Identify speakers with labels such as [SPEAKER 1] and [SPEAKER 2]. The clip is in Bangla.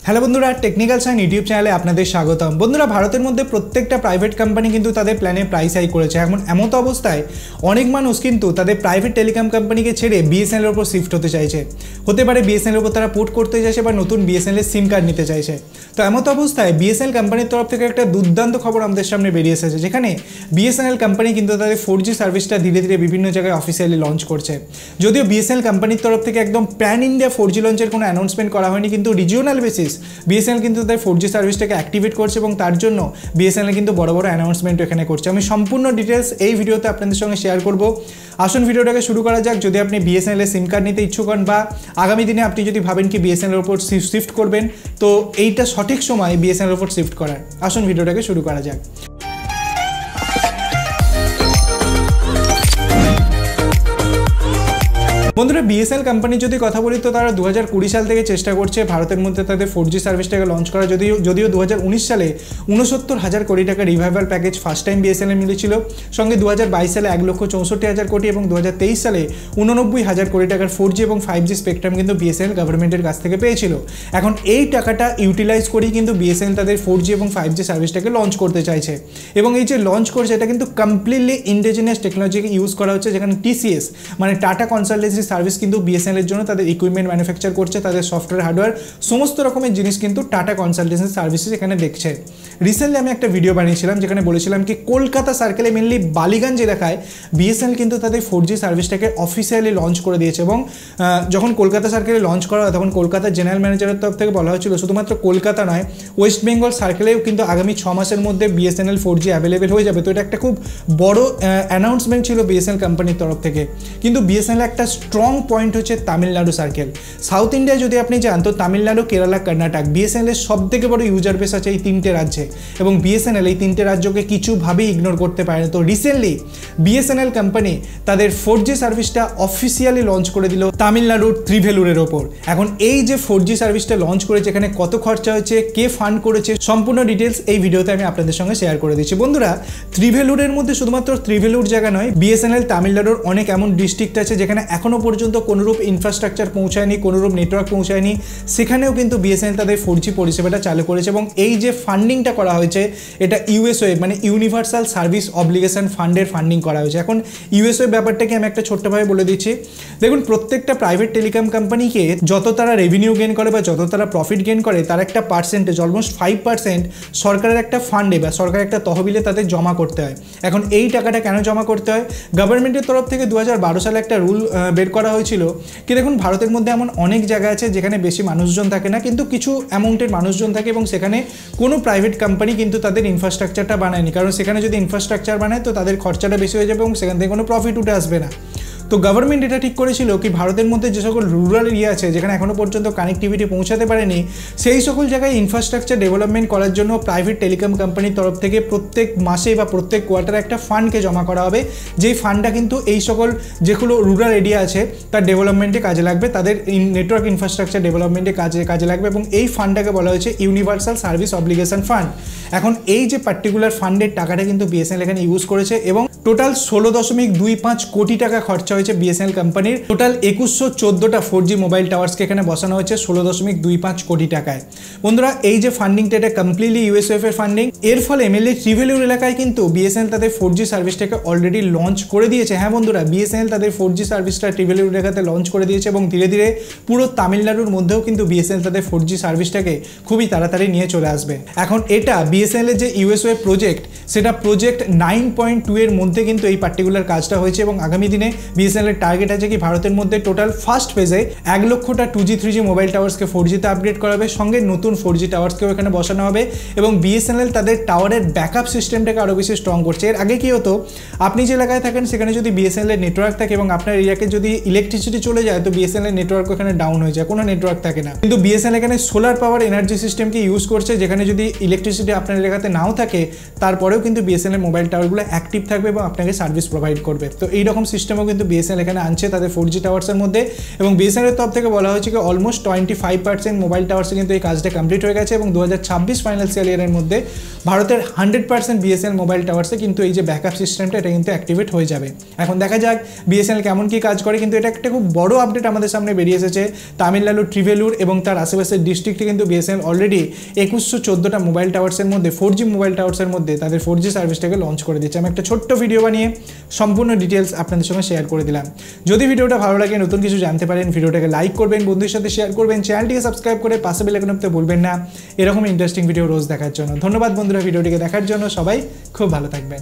[SPEAKER 1] হ্যালো বন্ধুরা, টেকনিক্যাল সাইন ইউটিউব চ্যানেলে আপনাদের স্বাগতম। বন্ধুরা, ভারতের মধ্যে প্রত্যেকটা প্রাইভেট কোম্পানি কিন্তু তাদের প্ল্যানে প্রাইস হাই করেছে। এখন এমতো অবস্থায় অনেক মানুষ কিন্তু তাদের প্রাইভেট টেলিকম কোম্পানিকে ছেড়ে বিএসএনএল এর উপর শিফট হতে চাইছে। হতে পারে বিএসএনএল এর উপর তারা পোর্ট করতে চাইছে বা নতুন বিএসএনএল এর সিম কার্ড নিতে চাইছে। তো এমতো অবস্থায় বিএসএনএল কোম্পানির তরফ থেকে একটা দুর্দান্ত খবর আমাদের সামনে বেরিয়ে এসেছে, যেখানে বিএসএনএল কোম্পানি কিন্তু তাদের 4G সার্ভিসটা ধীরে ধীরে বিভিন্ন জায়গায় অফিসিয়ালি লঞ্চ করছে। যদিও বিএসএনএল কোম্পানির তরফ থেকে একদম প্যান ইন্ডিয়া 4G লঞ্চের কোনো অ্যানাউন্সমেন্ট করা হয়নি, কিন্তু রিজিওনাল বেসিস বিএসএনএল কিন্তু তাদের 4G সার্ভিসটাকে অ্যাক্টিভেট করছে এবং তার জন্য বিএসএনএল কিন্তু বড় বড় অ্যানাউন্সমেন্ট এখানে করছে। আমি সম্পূর্ণ ডিটেলস এই ভিডিওতে আপনাদের সঙ্গে শেয়ার করব। আসুন ভিডিওটাকে শুরু করা যাক। যদি আপনি বিএসএনএল এর সিম কার্ড নিতে ইচ্ছুক হন বা আগামী দিনে আপনি যদি ভাবেন কি বিএসএনএল এর উপর শিফট করবেন, তো এইটা সঠিক সময় বিএসএনএল এর উপর শিফট করার। আসুন ভিডিওটাকে শুরু করা যাক। বন্ধুরা, বিএসএনএল কোম্পানি যদি কথা বলি তো তারা 2020 সাল থেকে চেষ্টা করছে ভারতের মধ্যে তাদের 4G সার্ভিসটাকে লঞ্চ করা। যদিও 2019 সালে 69,000 কোটি টাকা revival package first time BSNL মিলেছিল। সঙ্গে 2022 সালে 1,64,000 কোটি এবং 2023 সালে 89,000 কোটি টাকার 4G এবং 5G স্পেকট্রাম কিন্তু বিএসএনএল গভর্নমেন্টের কাছ থেকে পেয়েছিল। এখন এই টাকাটা ইউটিলাইজ করেই কিন্তু বিএসএনএল তাদের 4G এবং 5G সার্ভিসটাকে লঞ্চ করতে চাইছে। এবং এই যে লঞ্চ করছে এটা কিন্তু কমপ্লিটলি ইন্ডিজিনিয়াস টেকনোলজিকে ইউজ করা হচ্ছে, যেখানে টিসিএস মানে টাটা কনসালটেন্সি সার্ভিস কিন্তু বিএসএনএল এর জন্য তাদের ইকুইপমেন্ট ম্যানুফ্যাকচার করছে, তাদের সফটওয়্যার হার্ডওয়্যার সমস্ত রকমের জিনিস কিন্তু টাটা কনসালটেন্সি সার্ভিসেস এখানে দেখছে। রিসেন্টলি আমি একটা ভিডিও বানিয়েছিলাম যেখানে বলেছিলাম কি কলকাতা সার্কেলে মেনলি বালিগঞ্জ এলাকায় বিএসএনএল কিন্তু তাদের 4G সার্ভিসটাকে অফিসিয়ালি লঞ্চ করে দিয়েছে। এবং যখন কলকাতা সার্কেলে লঞ্চ করা হয় তখন কলকাতার জেনারেল ম্যানেজারের তরফ থেকে বলা হয়েছিল শুধুমাত্র কলকাতা নয়, ওয়েস্ট বেঙ্গল সার্কেলেও কিন্তু আগামী 6 মাসের মধ্যে বিএসএনএল 4G অ্যাভেলেবেল হয়ে যাবে। তো এটা একটা খুব বড় অ্যানাউন্সমেন্ট ছিল বিএসএনএল কোম্পানির তরফ থেকে। কিন্তু বিএসএনএল একটা স্ট্রং পয়েন্ট হচ্ছে তামিলনাড়ু সার্কেল। সাউথ ইন্ডিয়া যদি আপনি যান তো তামিলনাড়ু, কেরালা, কর্ণাটক বিএসএনএল এর সব থেকে বড় ইউজার বেস আছে এই তিনটে রাজ্যে, এবং বিএসএনএল এই তিনটে রাজ্যকে কিছুভাবেই ইগনোর করতে পারে না। তো রিসেন্টলি বিএসএনএল কোম্পানি তাদের 4G সার্ভিসটা অফিসিয়ালি লঞ্চ করে দিল তামিলনাড়ুর ত্রিভেলুরের ওপর। এখন এই যে 4G সার্ভিসটা লঞ্চ করেছে এখানে কত খরচা হয়েছে, কে ফান্ড করেছে, সম্পূর্ণ ডিটেলস এই ভিডিওতে আমি আপনাদের সঙ্গে শেয়ার করে দিচ্ছি। বন্ধুরা, ত্রিভেলুরের মধ্যে শুধুমাত্র ত্রিভেলুর জায়গা নয়, বিএসএনএল তামিলনাড়ুর অনেক এমন ডিস্ট্রিক্ট আছে যেখানে এখনো পর্যন্ত কোনোরূপ ইনফ্রাস্ট্রাকচার পৌঁছায়নি, কোনোরূপ নেটওয়ার্ক পৌঁছায়নি, সেখানেও কিন্তু বিএসএনএল তাদের 4G পরিষেবাটা চালু করেছে। এবং এই যে ফান্ডিংটা করা হয়েছে এটা ইউএসওয়ে মানে ইউনিভার্সাল সার্ভিস অব্লিগেশন ফান্ডের ফান্ডিং করা হয়েছে। এখন ইউএসওয়ে ব্যাপারটাকে আমি একটা ছোট্টভাবে বলে দিচ্ছি। দেখুন, প্রত্যেকটা প্রাইভেট টেলিকম কোম্পানিকে যত তারা রেভিনিউ গেন করে বা যত তারা প্রফিট গেন করে তার একটা পার্সেন্টেজ, অলমোস্ট 5% সরকারের একটা ফান্ডে বা সরকারের একটা তহবিলে তাদের জমা করতে হয়। এখন এই টাকাটা কেন জমা করতে হয়? গভর্নমেন্টের তরফ থেকে 2012 সালে একটা রুল বের করা হয়েছিল কি দেখুন, ভারতের মধ্যে এমন অনেক জায়গা আছে যেখানে বেশি মানুষজন থাকে না, কিন্তু কিছু অ্যামাউন্টের মানুষজন থাকে এবং সেখানে কোনো প্রাইভেট কোম্পানি কিন্তু তাদের ইনফ্রাস্ট্রাকচারটা বানায়নি, কারণ সেখানে যদি ইনফ্রাস্ট্রাকচার বানায় তো তাদের খরচাটা বেশি হয়ে যাবে এবং সেখান থেকে কোনো প্রফিট উঠে আসবে না। তো গভর্নমেন্ট এটা ঠিক করেছিল কি ভারতের মধ্যে যে সকল রুরাল এরিয়া আছে যেখানে এখনও পর্যন্ত কানেক্টিভিটি পৌঁছাতে পারেনি, সেই সকল জায়গায় ইনফ্রাস্ট্রাকচার ডেভেলপমেন্ট করার জন্য প্রাইভেট টেলিকম কোম্পানির তরফ থেকে প্রত্যেক মাসে বা প্রত্যেক কোয়ার্টারে একটা ফান্ডকে জমা করা হবে, যেই ফান্ডটা কিন্তু এই সকল যেগুলো রুরাল এরিয়া আছে তার ডেভেলপমেন্টে কাজে লাগবে, তাদের নেটওয়ার্ক ইনফ্রাস্ট্রাকচার ডেভেলপমেন্টে কাজে লাগবে। এবং এই ফান্ডটাকে বলা হয়েছে ইউনিভার্সাল সার্ভিস অব্লিগেশন ফান্ড। এখন এই যে পার্টিকুলার ফান্ডের টাকাটা কিন্তু বিএসএনএল এখানে ইউজ করেছে এবং টোটাল 16.25 কোটি টাকা খরচা হয়েছে বিএসএনএল কোম্পানির। টোটাল 2114টা 4G মোবাইল টাওয়ার্সকে এখানে বসানো হয়েছে 16.25 কোটি টাকায়। বন্ধুরা, এই যে ফান্ডিংটা এটা কমপ্লিটলি ইউএসএফ এর ফান্ডিং। এর ফলে মেনলি ত্রিভেলুর এলাকায় কিন্তু বিএসএনএল তাদের 4G সার্ভিসটাকে অলরেডি লঞ্চ করে দিয়েছে। হ্যাঁ বন্ধুরা, বিএসএনএল তাদের 4G সার্ভিসটা ত্রিভেলুর এলাকাতে লঞ্চ করে দিয়েছে এবং ধীরে ধীরে পুরো তামিলনাড়ুর মধ্যেও কিন্তু বিএসএনএল তাদের 4G সার্ভিসটাকে খুবই তাড়াতাড়ি নিয়ে চলে আসবে। এখন এটা বিএসএনএল এর যে ইউএসওয়ে প্রজেক্ট, সেটা প্রজেক্ট 9.2 এর মধ্যে কিন্তু এই পার্টিকুলার কাজটা হয়েছে এবং আগামী দিনে বিএসএনএল এর টার্গেট আছে কি ভারতের মধ্যে টোটাল ফার্স্ট ফেজে 1 লক্ষটা 2G 3G মোবাইল টাওয়ার্সকে 4G তে আপগ্রেড করা হবে, সঙ্গে নতুন 4G টাওয়ার্সকেও এখানে বসানো হবে। এবং বিএসএনএল তাদের টাওয়ারের ব্যাকআপ সিস্টেমটাকে আরও বেশি স্ট্রং করছে। এর আগে কি হতো, আপনি যে এলাকায় থাকেন সেখানে যদি বিএসএনএল এর নেটওয়ার্ক থাকে এবং আপনার এরিয়াকে যদি ইলেকট্রিসিটি চলে যায় তো বিএসএনএল এর নেটওয়ার্ক এখানে ডাউন হয়ে যায়, কোনো নেটওয়ার্ক থাকে না। কিন্তু বিএসএনএল এখানে সোলার পাওয়ার এনার্জি সিস্টেমকে ইউজ করছে, যেখানে যদি ইলেকট্রিসিটি আপনার এলাকাতে নাও থাকে তারপরেও কিন্তু বিএসএনএল মোবাইল টাওয়ারগুলো অ্যাক্টিভ থাকবে এবং আপনাকে সার্ভিস প্রোভাইড করবে। তো এইরকম সিস্টেমও কিন্তু বিএসএনএল এখানে আনছে তাদের 4G টাওয়ার্সের মধ্যে, এবং বিএসএনএলের তরফ থেকে বলা হয়েছে কি অলমোস্ট 25% মোবাইল টাওয়ার্সে কিন্তু এই কাজটা কমপ্লিট হয়ে গেছে, এবং 2026 ফাইন্যান্সিয়াল ইয়ারের মধ্যে ভারতের 100% বিএসএনএল মোবাইল টাওয়ার্সে কিন্তু এই যে ব্যাকআপ সিস্টেমটা এটা কিন্তু অ্যাক্টিভেট হয়ে যাবে। এখন দেখা যাক বিএসএনএল কেমন কি কাজ করে, কিন্তু এটা একটা খুব বড় আপডেট আমাদের সামনে বেরিয়ে এসেছে। তামিলনাড়ু ট্রিভেলুর এবং তার আশেপাশের ডিস্ট্রিক্টে কিন্তু বিএসএনএল অলরেডি 2114টা মোবাইল টাওয়ার্সের মধ্যে 4G মোবাইল টাওয়ার্সের মধ্যে তাদের 4G সার্ভিসটাকে লঞ্চ করে দিচ্ছে। আমি একটা ছোট্ট ভিডিও বানিয়ে সম্পূর্ণ ডিটেলস আপনাদের সঙ্গে শেয়ার করে দিলাম। যদি ভিডিওটা ভালো লাগে, নতুন কিছু জানতে পারেন, ভিডিওটাকে লাইক করবেন, বন্ধুদের সাথে শেয়ার করবেন, চ্যানেলটিকে সাবস্ক্রাইব করে পাশে বেল আইকন টিপতে ভুলবেন না এরকম ইন্টারেস্টিং ভিডিও রোজ দেখার জন্য। ধন্যবাদ বন্ধুরা ভিডিওটিকে দেখার জন্য, সবাই খুব ভালো থাকবেন।